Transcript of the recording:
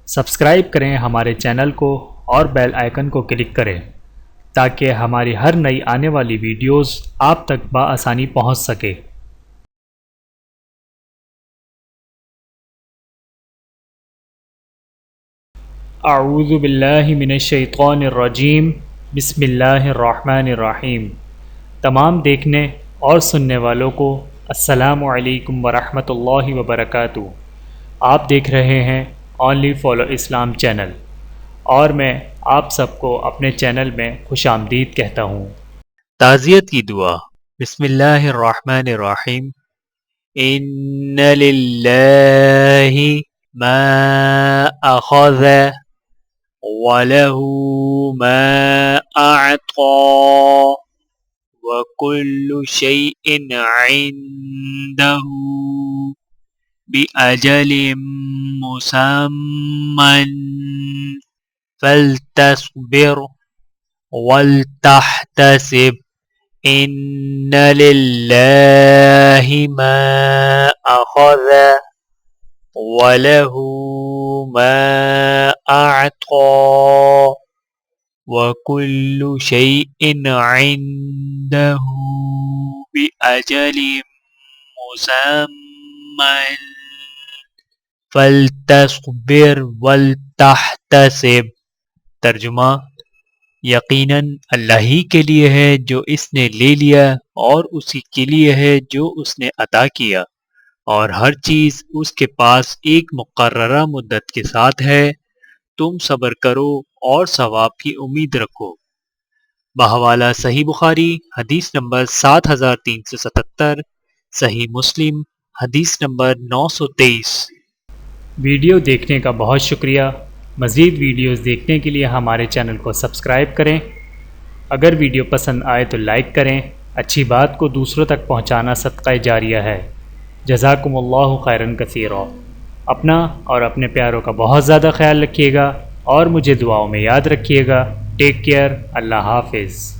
Subscribe کریں ہمارے channel کو اور بیل آئیکن کو کلک کریں تاکہ ہماری ہر نئی آنے والی ویڈیوز آپ تک بآسانی پہنچ سکے۔ اعوذ باللہ من الشیطان الرجیم، بسم اللہ الرحمن الرحیم۔ تمام دیکھنے اور سننے والوں کو السلام علیکم ورحمۃ اللہ وبرکاتہ۔ آپ دیکھ رہے ہیں اونلی فالو اسلام چینل، اور میں آپ سب کو اپنے چینل میں خوش آمدید کہتا ہوں۔ تعزیت کی دعا۔ بسم اللہ الرحمن الرحیم۔ ان للہ ما اخذ وله ما اعطى وكل شيء عنده بأجل مسمى فلتصبر ولتحتسب إن لله ما أخذ وله ما أعطى وكل شيء عنده بأجل مسمى فلتصبر ولتحتسب۔ ترجمہ: یقیناً اللہ ہی کے لیے ہے جو اس نے لے لیا، اور اسی کے لیے ہے جو اس نے عطا کیا، اور ہر چیز اس کے پاس ایک مقررہ مدت کے ساتھ ہے۔ تم صبر کرو اور ثواب کی امید رکھو۔ بحوالہ صحیح بخاری حدیث نمبر 7377، صحیح مسلم حدیث نمبر 923۔ ویڈیو دیکھنے کا بہت شکریہ۔ مزید ویڈیوز دیکھنے کے لیے ہمارے چینل کو سبسکرائب کریں۔ اگر ویڈیو پسند آئے تو لائک کریں۔ اچھی بات کو دوسروں تک پہنچانا صدقہ جاریہ ہے۔ جزاکم اللہ خیرا کثیرا۔ اپنا اور اپنے پیاروں کا بہت زیادہ خیال رکھیے گا، اور مجھے دعاؤں میں یاد رکھیے گا۔ Take care. اللہ حافظ۔